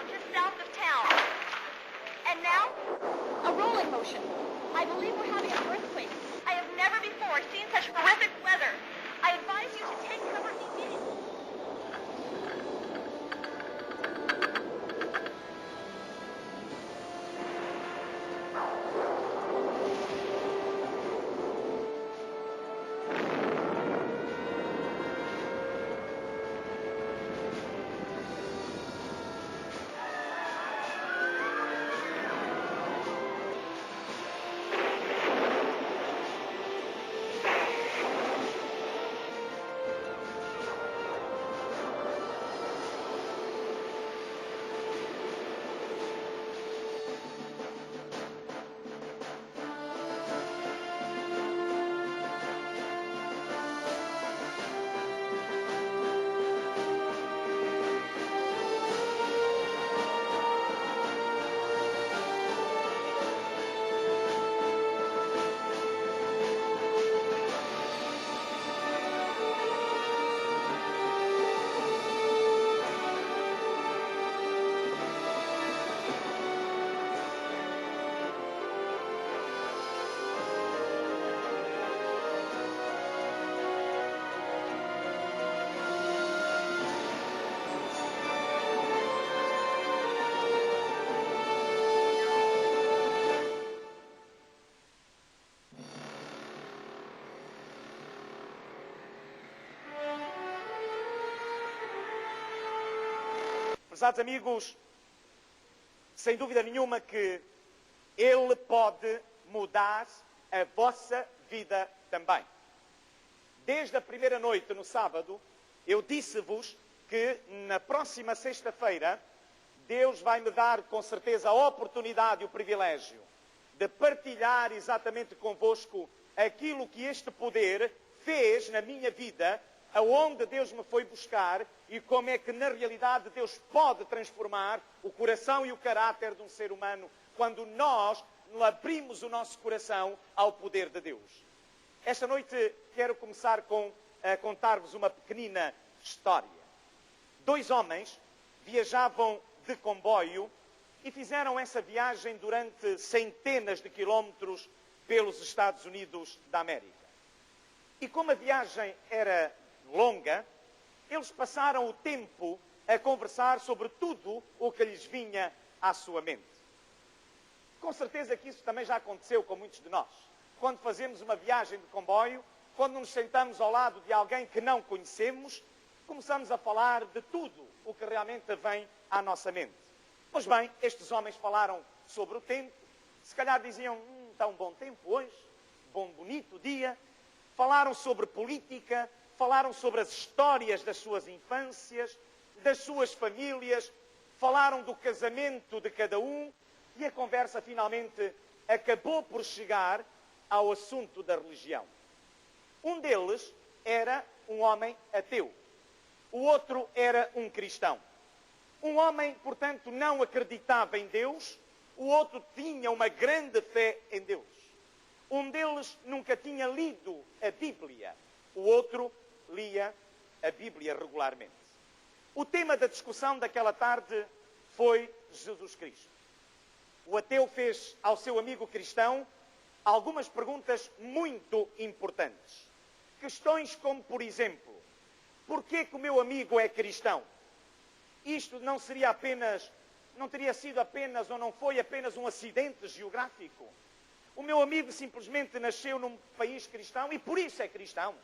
ground just south of town. And now, a rolling motion. I believe we're having an earthquake. I have never before seen such horrific weather. I advise you to take cover immediately. Prezados amigos, sem dúvida nenhuma que Ele pode mudar a vossa vida também. Desde a primeira noite, no sábado, eu disse-vos que na próxima sexta-feira Deus vai me dar com certeza a oportunidade e o privilégio de partilhar exatamente convosco aquilo que este poder fez na minha vida, aonde Deus me foi buscar e como é que na realidade Deus pode transformar o coração e o caráter de um ser humano quando nós abrimos o nosso coração ao poder de Deus. Esta noite quero começar a contar-vos uma pequenina história. 2 homens viajavam de comboio e fizeram essa viagem durante centenas de quilómetros pelos Estados Unidos da América. E como a viagem era longa, eles passaram o tempo a conversar sobre tudo o que lhes vinha à sua mente. Com certeza que isso também já aconteceu com muitos de nós. Quando fazemos uma viagem de comboio, quando nos sentamos ao lado de alguém que não conhecemos, começamos a falar de tudo o que realmente vem à nossa mente. Pois bem, estes homens falaram sobre o tempo, se calhar diziam, está um bom tempo hoje, bonito dia. Falaram sobre política, falaram sobre as histórias das suas infâncias, das suas famílias, falaram do casamento de cada um e a conversa finalmente acabou por chegar ao assunto da religião. Um deles era um homem ateu, o outro era um cristão. Um homem, portanto, não acreditava em Deus, o outro tinha uma grande fé em Deus. Um deles nunca tinha lido a Bíblia, o outro lia a Bíblia regularmente. O tema da discussão daquela tarde foi Jesus Cristo. O ateu fez ao seu amigo cristão algumas perguntas muito importantes. Questões como, por exemplo, porquê que o meu amigo é cristão? Isto não teria sido apenas ou não foi apenas um acidente geográfico. O meu amigo simplesmente nasceu num país cristão e por isso é cristão.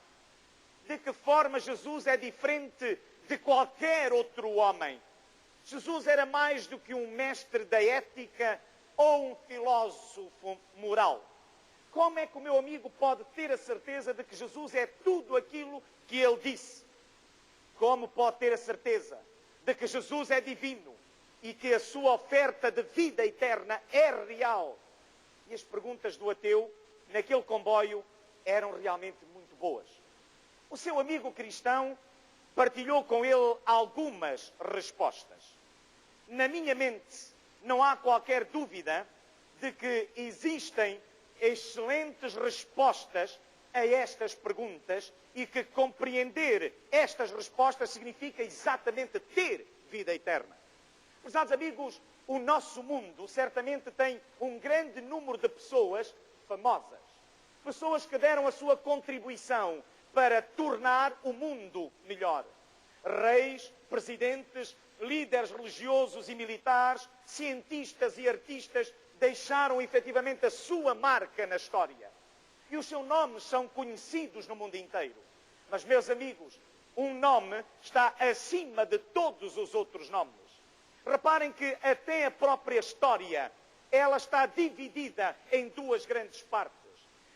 De que forma Jesus é diferente de qualquer outro homem? Jesus era mais do que um mestre da ética ou um filósofo moral. Como é que o meu amigo pode ter a certeza de que Jesus é tudo aquilo que ele disse? Como pode ter a certeza de que Jesus é divino e que a sua oferta de vida eterna é real? E as perguntas do ateu naquele comboio eram realmente muito boas. O seu amigo cristão partilhou com ele algumas respostas. Na minha mente, não há qualquer dúvida de que existem excelentes respostas a estas perguntas e que compreender estas respostas significa exatamente ter vida eterna. Prezados amigos, o nosso mundo certamente tem um grande número de pessoas famosas. Pessoas que deram a sua contribuição para tornar o mundo melhor. Reis, presidentes, líderes religiosos e militares, cientistas e artistas deixaram efetivamente a sua marca na história. E os seus nomes são conhecidos no mundo inteiro. Mas, meus amigos, um nome está acima de todos os outros nomes. Reparem que até a própria história, ela está dividida em duas grandes partes.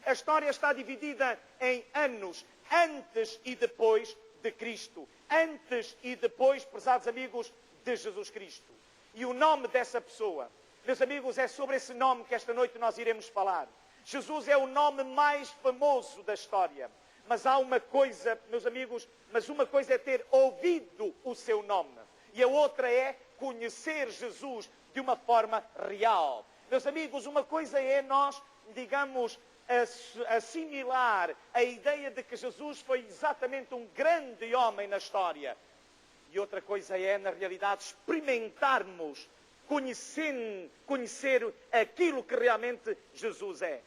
A história está dividida em anos antes e depois de Cristo. Antes e depois, prezados amigos, de Jesus Cristo. E o nome dessa pessoa, meus amigos, é sobre esse nome que esta noite nós iremos falar. Jesus é o nome mais famoso da história. Mas há uma coisa, meus amigos, uma coisa é ter ouvido o seu nome. E a outra é conhecer Jesus de uma forma real. Meus amigos, uma coisa é nós, digamos, assimilar a ideia de que Jesus foi exatamente um grande homem na história. E outra coisa é, na realidade, experimentarmos, conhecer aquilo que realmente Jesus é.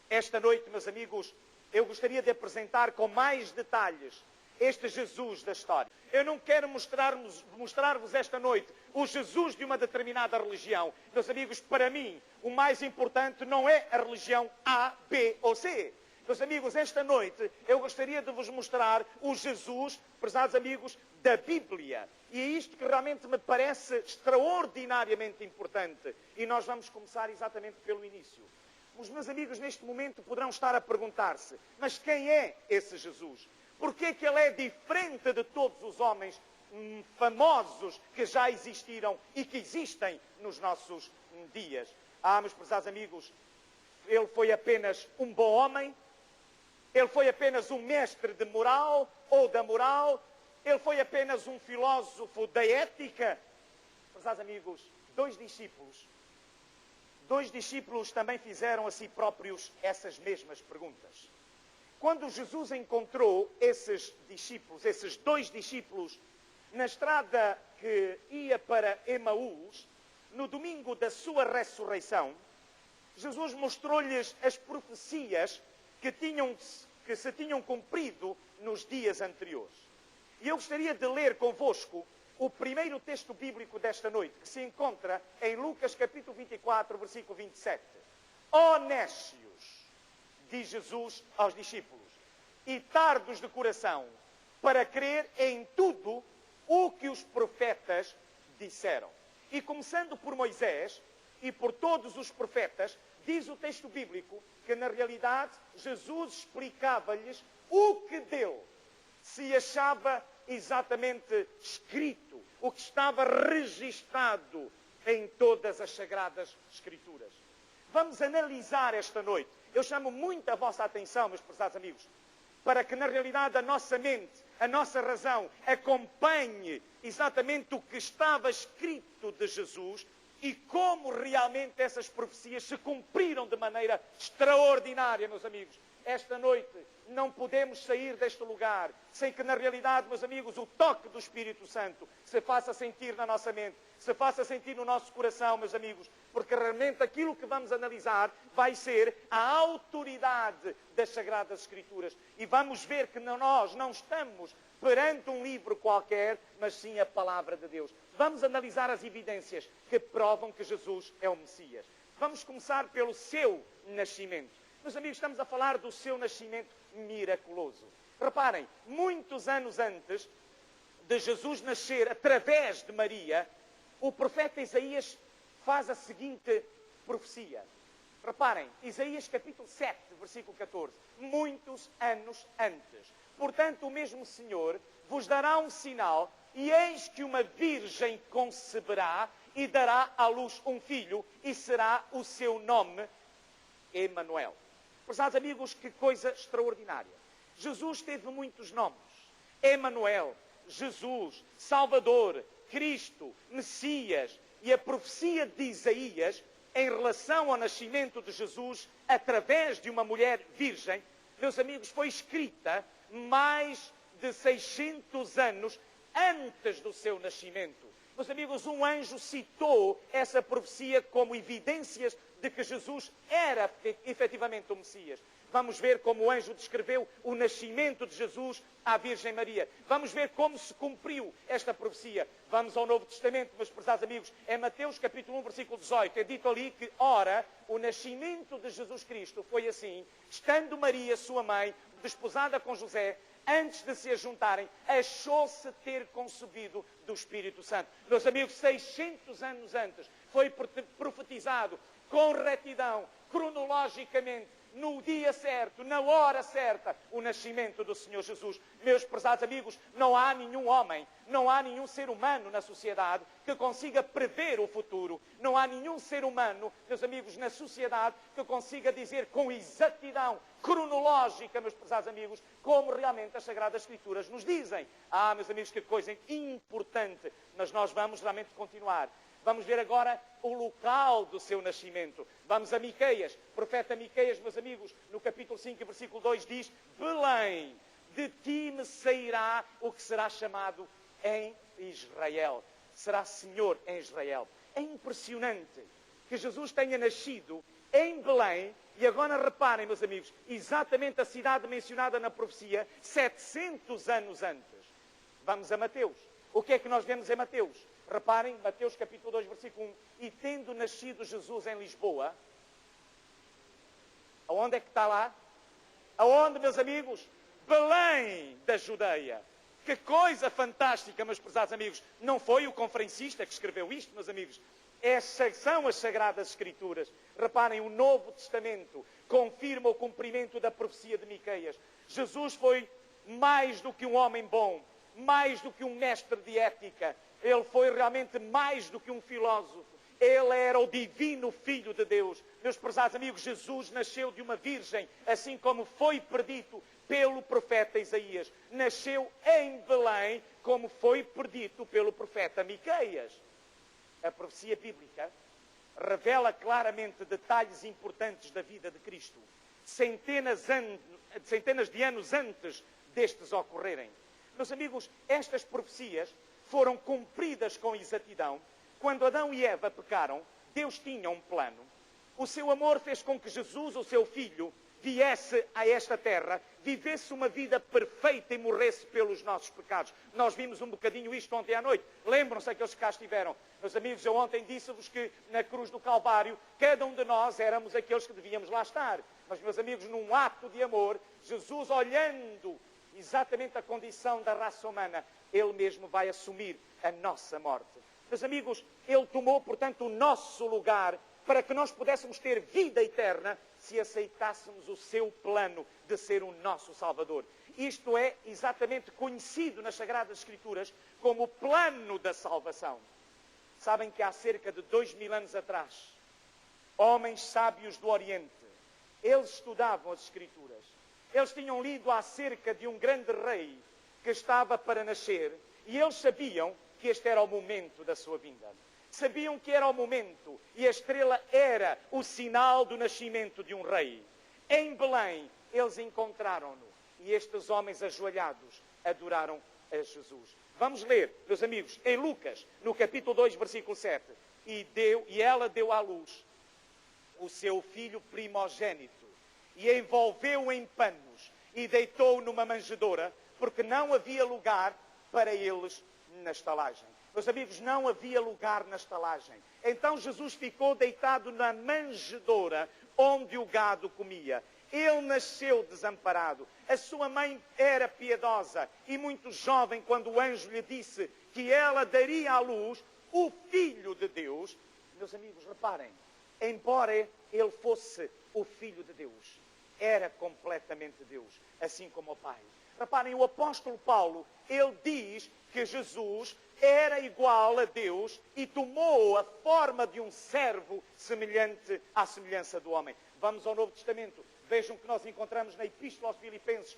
Esta noite, meus amigos, eu gostaria de apresentar com mais detalhes este Jesus da história. Eu não quero mostrar-vos esta noite o Jesus de uma determinada religião. Meus amigos, para mim, o mais importante não é a religião A, B ou C. Meus amigos, esta noite eu gostaria de vos mostrar o Jesus, prezados amigos, da Bíblia. E é isto que realmente me parece extraordinariamente importante. E nós vamos começar exatamente pelo início. Os meus amigos neste momento poderão estar a perguntar-se, mas quem é esse Jesus? Porquê que ele é diferente de todos os homens famosos que já existiram e que existem nos nossos dias? Meus prezados amigos, ele foi apenas um bom homem? Ele foi apenas um mestre de moral ou da moral? Ele foi apenas um filósofo da ética? Prezados amigos, dois discípulos também fizeram a si próprios essas mesmas perguntas. Quando Jesus encontrou esses dois discípulos, na estrada que ia para Emaús, no domingo da sua ressurreição, Jesus mostrou-lhes as profecias que se tinham cumprido nos dias anteriores. E eu gostaria de ler convosco o primeiro texto bíblico desta noite, que se encontra em Lucas capítulo 24, versículo 27. Ó nécios, diz Jesus aos discípulos, e tardos de coração, para crer em tudo o que os profetas disseram. E começando por Moisés e por todos os profetas, diz o texto bíblico que na realidade Jesus explicava-lhes o que dele se achava exatamente escrito, o que estava registado em todas as Sagradas Escrituras. Vamos analisar esta noite. Eu chamo muito a vossa atenção, meus prezados amigos, para que na realidade a nossa mente, a nossa razão acompanhe exatamente o que estava escrito de Jesus e como realmente essas profecias se cumpriram de maneira extraordinária, meus amigos. Esta noite não podemos sair deste lugar sem que, na realidade, meus amigos, o toque do Espírito Santo se faça sentir na nossa mente, se faça sentir no nosso coração, meus amigos, porque realmente aquilo que vamos analisar vai ser a autoridade das Sagradas Escrituras. E vamos ver que nós não estamos perante um livro qualquer, mas sim a Palavra de Deus. Vamos analisar as evidências que provam que Jesus é o Messias. Vamos começar pelo seu nascimento. Meus amigos, estamos a falar do seu nascimento miraculoso. Reparem, muitos anos antes de Jesus nascer através de Maria, o profeta Isaías faz a seguinte profecia. Reparem, Isaías capítulo 7, versículo 14. Muitos anos antes. Portanto, o mesmo Senhor vos dará um sinal, e eis que uma virgem conceberá e dará à luz um filho, e será o seu nome Emanuel. Prezados amigos, que coisa extraordinária. Jesus teve muitos nomes. Emanuel, Jesus, Salvador, Cristo, Messias. E a profecia de Isaías, em relação ao nascimento de Jesus, através de uma mulher virgem, meus amigos, foi escrita mais de 600 anos antes do seu nascimento. Meus amigos, um anjo citou essa profecia como evidências de que Jesus era efetivamente o Messias. Vamos ver como o anjo descreveu o nascimento de Jesus à Virgem Maria. Vamos ver como se cumpriu esta profecia. Vamos ao Novo Testamento, meus prezados amigos. Em Mateus capítulo 1, versículo 18, é dito ali que, ora, o nascimento de Jesus Cristo foi assim, estando Maria, sua mãe, desposada com José, antes de se ajuntarem, achou-se ter concebido do Espírito Santo. Meus amigos, 600 anos antes, foi profetizado com retidão, cronologicamente, no dia certo, na hora certa, o nascimento do Senhor Jesus. Meus prezados amigos, não há nenhum homem, não há nenhum ser humano na sociedade que consiga prever o futuro. Não há nenhum ser humano, meus amigos, na sociedade que consiga dizer com exatidão cronológica, meus prezados amigos, como realmente as Sagradas Escrituras nos dizem. Ah, meus amigos, que coisa importante. Mas nós vamos realmente continuar. Vamos ver agora o local do seu nascimento. Vamos a Miqueias. O profeta Miqueias, meus amigos, no capítulo 5, versículo 2, diz: Belém, de ti me sairá o que será chamado em Israel. Será Senhor em Israel. É impressionante que Jesus tenha nascido em Belém, e agora reparem, meus amigos, exatamente a cidade mencionada na profecia, 700 anos antes. Vamos a Mateus. O que é que nós vemos em Mateus? Reparem, Mateus capítulo 2, versículo 1. E tendo nascido Jesus em Lisboa, aonde é que está lá? Aonde, meus amigos? Belém da Judeia. Que coisa fantástica, meus prezados amigos. Não foi o conferencista que escreveu isto, meus amigos. São as Sagradas Escrituras. Reparem, o Novo Testamento confirma o cumprimento da profecia de Miqueias. Jesus foi mais do que um homem bom, mais do que um mestre de ética. Ele foi realmente mais do que um filósofo. Ele era o divino Filho de Deus. Meus prezados amigos, Jesus nasceu de uma virgem, assim como foi predito pelo profeta Isaías. Nasceu em Belém, como foi predito pelo profeta Miqueias. A profecia bíblica revela claramente detalhes importantes da vida de Cristo, centenas de anos antes destes ocorrerem. Meus amigos, estas profecias foram cumpridas com exatidão. Quando Adão e Eva pecaram, Deus tinha um plano. O seu amor fez com que Jesus, o seu Filho, viesse a esta terra, vivesse uma vida perfeita e morresse pelos nossos pecados. Nós vimos um bocadinho isto ontem à noite. Lembram-se aqueles que cá estiveram. Meus amigos, eu ontem disse-vos que na cruz do Calvário, cada um de nós éramos aqueles que devíamos lá estar. Mas, meus amigos, num ato de amor, Jesus, olhando exatamente a condição da raça humana, Ele mesmo vai assumir a nossa morte. Meus amigos, Ele tomou, portanto, o nosso lugar para que nós pudéssemos ter vida eterna se aceitássemos o seu plano de ser o nosso Salvador. Isto é exatamente conhecido nas Sagradas Escrituras como o plano da salvação. Sabem que há cerca de 2000 anos atrás, homens sábios do Oriente, eles estudavam as Escrituras. Eles tinham lido acerca de um grande rei que estava para nascer e eles sabiam que este era o momento da sua vinda. Sabiam que era o momento e a estrela era o sinal do nascimento de um rei. Em Belém, eles encontraram-no e estes homens ajoelhados adoraram a Jesus. Vamos ler, meus amigos, em Lucas, no capítulo 2, versículo 7. E ela deu à luz o seu filho primogênito e envolveu-o em panos e deitou-o numa manjedoura, porque não havia lugar para eles na estalagem. Meus amigos, não havia lugar na estalagem. Então Jesus ficou deitado na manjedoura onde o gado comia. Ele nasceu desamparado. A sua mãe era piedosa e muito jovem quando o anjo lhe disse que ela daria à luz o Filho de Deus. Meus amigos, reparem, embora ele fosse o Filho de Deus, era completamente Deus, assim como o Pai. Reparem, o apóstolo Paulo, ele diz que Jesus era igual a Deus e tomou a forma de um servo semelhante à semelhança do homem. Vamos ao Novo Testamento. Vejam que nós encontramos na Epístola aos Filipenses,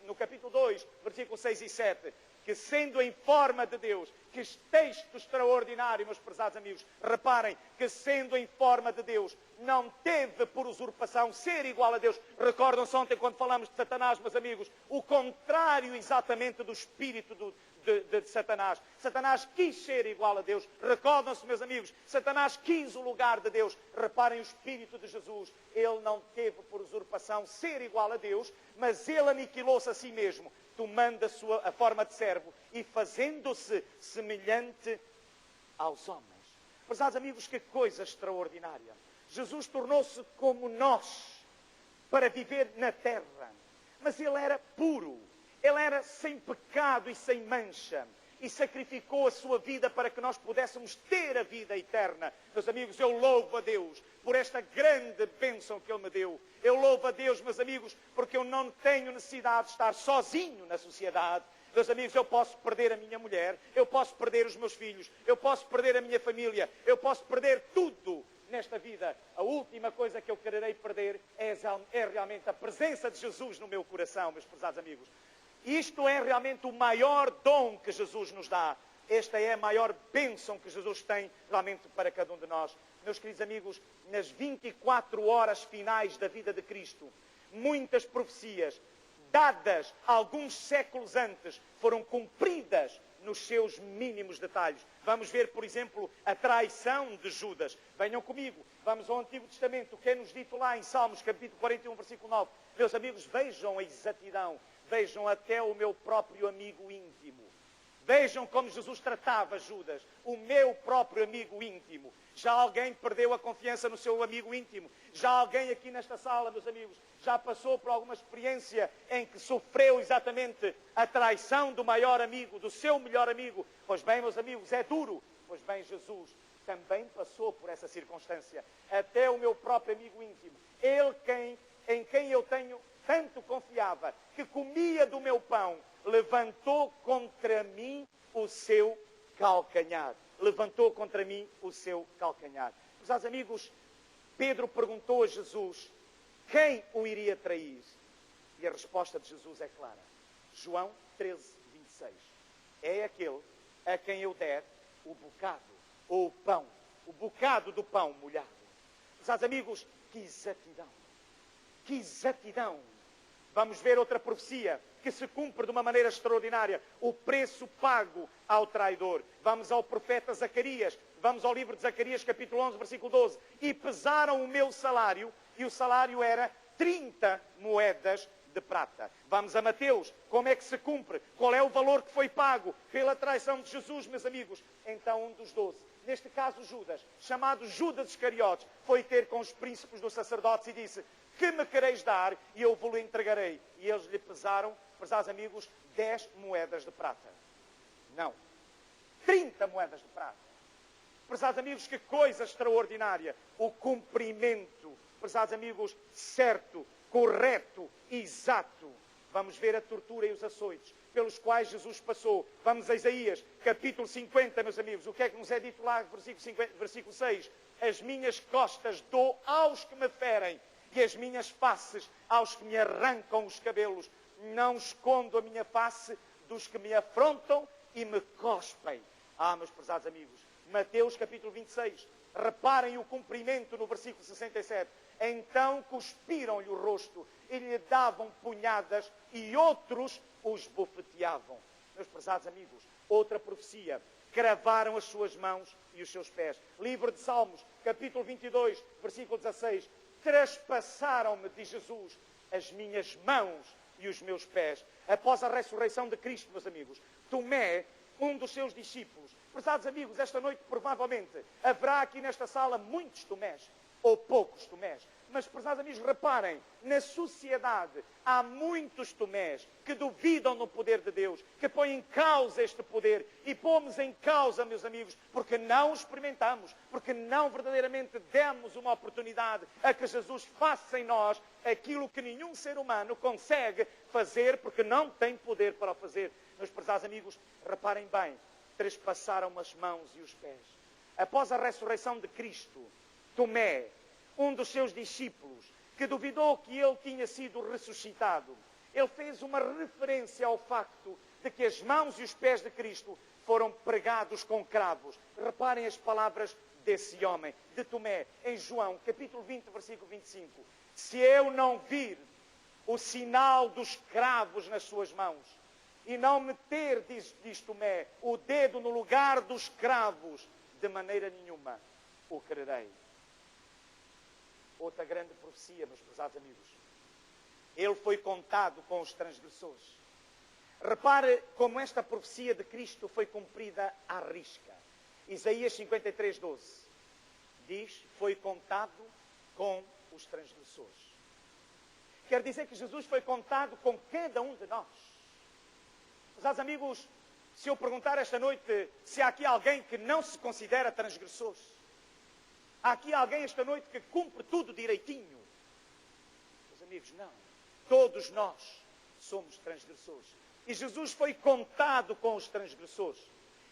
no capítulo 2, versículos 6 e 7, que sendo em forma de Deus, que texto extraordinário, meus prezados amigos, reparem que sendo em forma de Deus, não teve por usurpação ser igual a Deus. Recordam-se ontem quando falamos de Satanás, meus amigos, o contrário exatamente do espírito de Satanás. Satanás quis ser igual a Deus. Recordam-se, meus amigos, Satanás quis o lugar de Deus. Reparem o Espírito de Jesus. Ele não teve por usurpação ser igual a Deus, mas ele aniquilou-se a si mesmo, tomando a forma de servo e fazendo-se semelhante aos homens. Prezados amigos, que coisa extraordinária. Jesus tornou-se como nós para viver na terra. Mas ele era puro. Ele era sem pecado e sem mancha. E sacrificou a sua vida para que nós pudéssemos ter a vida eterna. Meus amigos, eu louvo a Deus por esta grande bênção que Ele me deu. Eu louvo a Deus, meus amigos, porque eu não tenho necessidade de estar sozinho na sociedade. Meus amigos, eu posso perder a minha mulher, eu posso perder os meus filhos, eu posso perder a minha família, eu posso perder tudo nesta vida. A última coisa que eu quererei perder é realmente a presença de Jesus no meu coração, meus prezados amigos. Isto é realmente o maior dom que Jesus nos dá. Esta é a maior bênção que Jesus tem realmente para cada um de nós. Meus queridos amigos, nas 24 horas finais da vida de Cristo, muitas profecias dadas alguns séculos antes foram cumpridas nos seus mínimos detalhes. Vamos ver, por exemplo, a traição de Judas. Venham comigo, vamos ao Antigo Testamento, o que é nos dito lá em Salmos, capítulo 41, versículo 9. Meus amigos, vejam a exatidão, vejam até o meu próprio amigo íntimo. Vejam como Jesus tratava Judas, o meu próprio amigo íntimo. Já alguém perdeu a confiança no seu amigo íntimo? Já alguém aqui nesta sala, meus amigos, já passou por alguma experiência em que sofreu exatamente a traição do maior amigo, do seu melhor amigo? Pois bem, meus amigos, é duro. Pois bem, Jesus também passou por essa circunstância. Até o meu próprio amigo íntimo. Ele em quem eu tenho tanto confiava, que comia do meu pão, levantou contra mim o seu calcanhar. Levantou contra mim o seu calcanhar. Meus amigos, Pedro perguntou a Jesus quem o iria trair. E a resposta de Jesus é clara. João 13, 26. É aquele a quem eu der o bocado, ou o pão, o bocado do pão molhado. Meus amigos, que exatidão. Que exatidão. Vamos ver outra profecia que se cumpre de uma maneira extraordinária. O preço pago ao traidor. Vamos ao profeta Zacarias. Vamos ao livro de Zacarias, capítulo 11, versículo 12. E pesaram o meu salário, e o salário era 30 moedas de prata. Vamos a Mateus. Como é que se cumpre? Qual é o valor que foi pago pela traição de Jesus, meus amigos? Então um dos 12, neste caso Judas, chamado Judas Iscariotes, foi ter com os príncipes dos sacerdotes e disse: que me quereis dar e eu vos entregarei. E eles lhe pesaram, prezados amigos, 10 moedas de prata. Não. 30 moedas de prata. Prezados amigos, que coisa extraordinária. O cumprimento, prezados amigos, certo, correto, exato. Vamos ver a tortura e os açoites pelos quais Jesus passou. Vamos a Isaías, capítulo 50, meus amigos. O que é que nos é dito lá, versículo 6? As minhas costas dou aos que me ferem, e as minhas faces aos que me arrancam os cabelos. Não escondo a minha face dos que me afrontam e me cospem. Meus prezados amigos, Mateus capítulo 26, reparem o cumprimento no versículo 67. Então cuspiram-lhe o rosto e lhe davam punhadas e outros os bofeteavam. Meus prezados amigos, outra profecia. Cravaram as suas mãos e os seus pés. Livro de Salmos, capítulo 22, versículo 16. Traspassaram-me, diz Jesus, as minhas mãos e os meus pés. Após a ressurreição de Cristo, meus amigos, Tomé, um dos seus discípulos. Prezados amigos, esta noite provavelmente haverá aqui nesta sala muitos Tomés, ou poucos Tomés. Mas, prezados amigos, reparem, na sociedade há muitos Tomés que duvidam do poder de Deus, que põem em causa este poder. E pomos em causa, meus amigos, porque não experimentamos, porque não verdadeiramente demos uma oportunidade a que Jesus faça em nós aquilo que nenhum ser humano consegue fazer, porque não tem poder para o fazer. Meus prezados amigos, reparem bem, trespassaram as mãos e os pés. Após a ressurreição de Cristo, Tomé, um dos seus discípulos, que duvidou que ele tinha sido ressuscitado, ele fez uma referência ao facto de que as mãos e os pés de Cristo foram pregados com cravos. Reparem as palavras desse homem, de Tomé, em João, capítulo 20, versículo 25. Se eu não vir o sinal dos cravos nas suas mãos, e não meter, diz Tomé, o dedo no lugar dos escravos, de maneira nenhuma o quererei. Outra grande profecia, meus prezados amigos. Ele foi contado com os transgressores. Repare como esta profecia de Cristo foi cumprida à risca. Isaías 53:12 diz, foi contado com os transgressores. Quer dizer que Jesus foi contado com cada um de nós. Prezados amigos, se eu perguntar esta noite se há aqui alguém que não se considera transgressor, há aqui alguém esta noite que cumpre tudo direitinho? Meus amigos, não. Todos nós somos transgressores. E Jesus foi contado com os transgressores.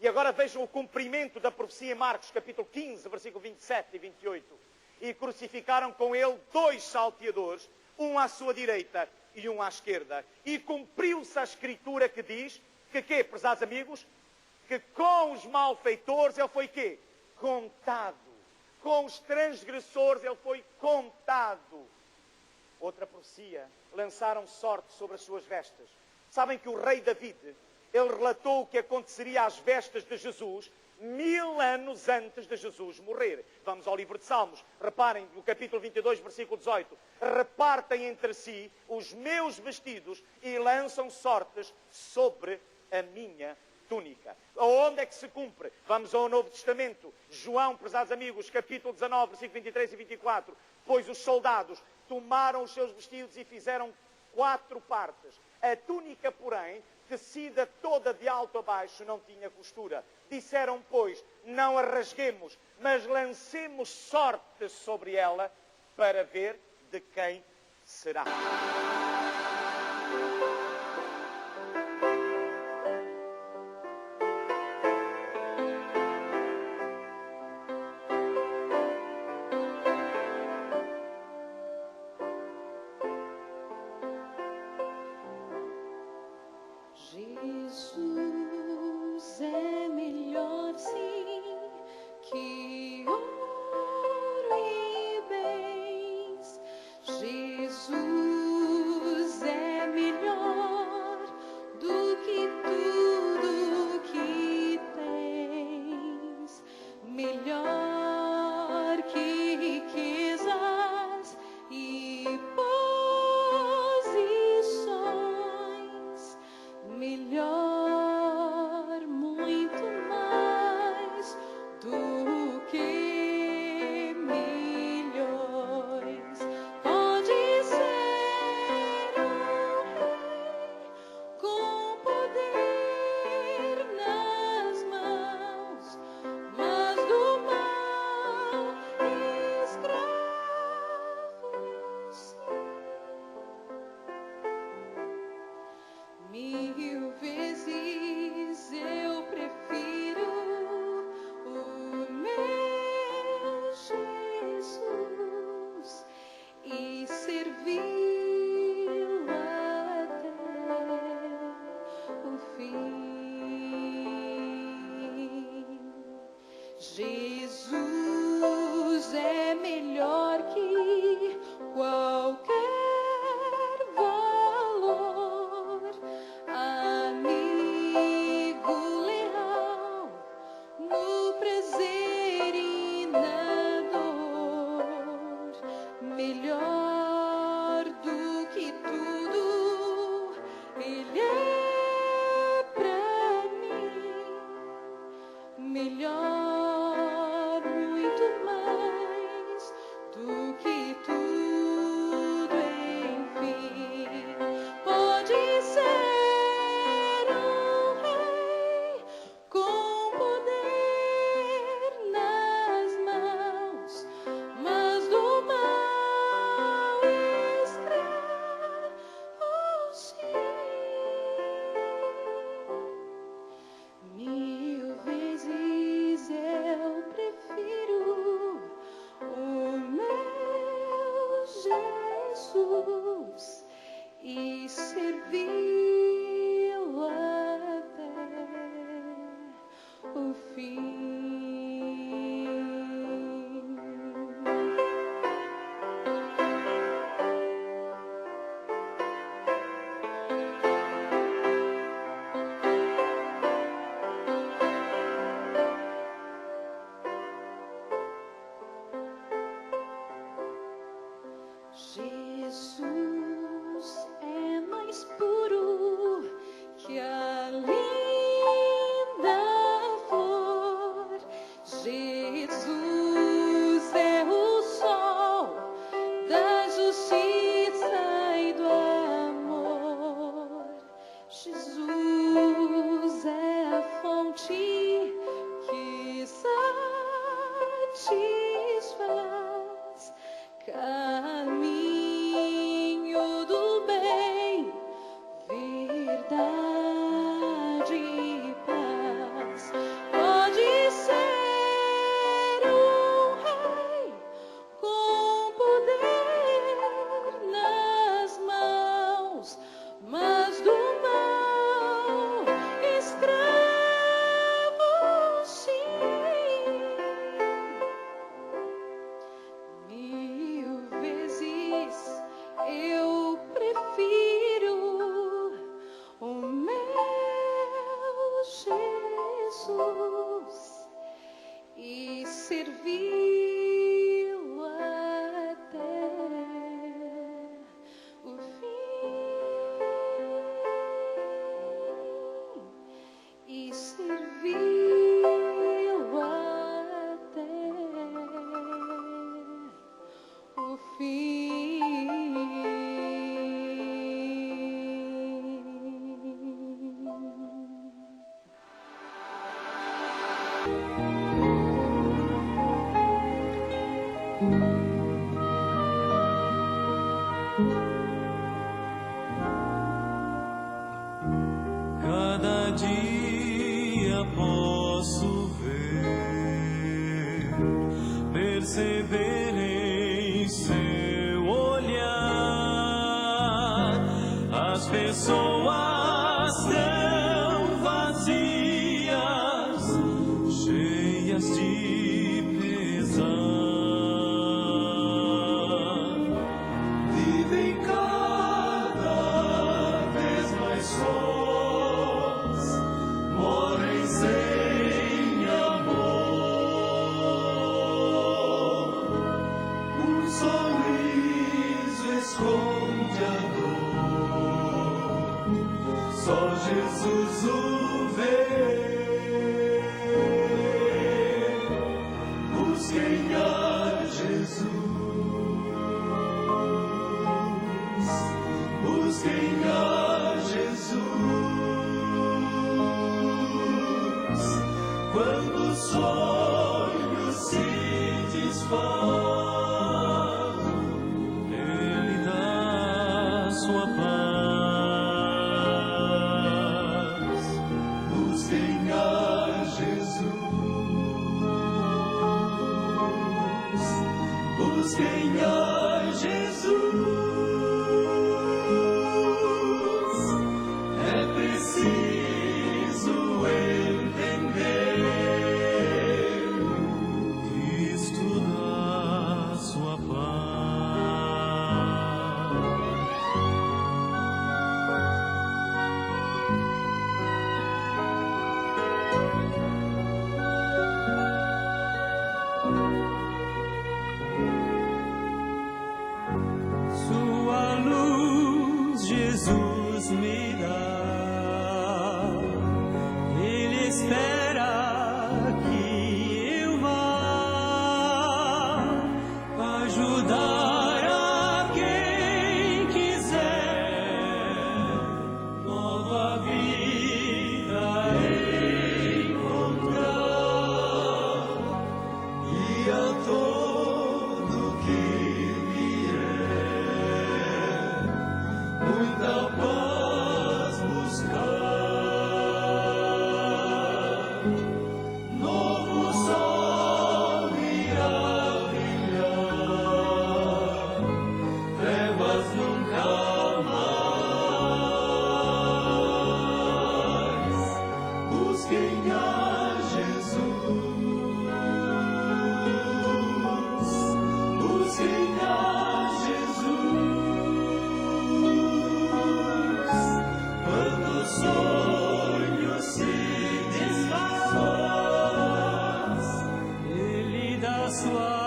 E agora vejam o cumprimento da profecia em Marcos, capítulo 15, versículo 27 e 28. E crucificaram com ele 2 salteadores, um à sua direita e um à esquerda. E cumpriu-se a escritura que diz, que quê, prezados amigos? Que com os malfeitores ele foi quê? Contado. Com os transgressores ele foi contado. Outra profecia, lançaram sorte sobre as suas vestes. Sabem que o rei David, ele relatou o que aconteceria às vestes de Jesus 1000 anos antes de Jesus morrer. Vamos ao livro de Salmos. Reparem, no capítulo 22, versículo 18. Repartem entre si os meus vestidos e lançam sortes sobre a minha túnica. Onde é que se cumpre? Vamos ao Novo Testamento. João, prezados amigos, capítulo 19, versículo 23 e 24. Pois os soldados tomaram os seus vestidos e fizeram 4 partes. A túnica, porém, tecida toda de alto a baixo, não tinha costura. Disseram, pois, não a rasguemos, mas lancemos sorte sobre ela para ver de quem será. Jesus é melhor, sim, que ouro e bens. Jesus é melhor do que tudo que tens. Melhor que riquezas e posições. Melhor, muito mais do que milhões. Pode ser um rei com poder nas mãos, mas do mal escravo, sim. 1000 vezes eu prefiro o meu Jesus e servi-lo até o fim. Jesus é melhor que qualquer valor, amigo leal no prazer e na dor. Melhor do que tudo, Ele é pra mim. Melhor, muito mais do que satisfaz. Caminho do bem, verdade e paz. Pode ser um rei com poder nas mãos, mas do mal escravo, sim. 1000 vezes eu prefiro o meu Jesus e servi-lo até o fim, e servi-lo até o fim. Cada dia posso ver, perceber em seu olhar as pessoas tão vazias, cheias de pesar, vivem cada vez mais sós, morrem sem amor. Um sorriso esconde a dor, só Jesus o vê. Busquem a Jesus, busquem a Jesus. Quando o sonho se desfaz, Ele dá sua paz. Busquem a Jesus, busquem a Jesus. É preciso entender isto da sua paz. Sua luz Jesus me dá, Ele espera que eu vá ajudar a quem quiser nova vida encontrar, e a todo que vier muita paz buscar. Novo sol irá brilhar, trevas nunca mais. Busquem a Jesus, busquem a Jesus. Quando o sonho se desfaz, Ele dá sua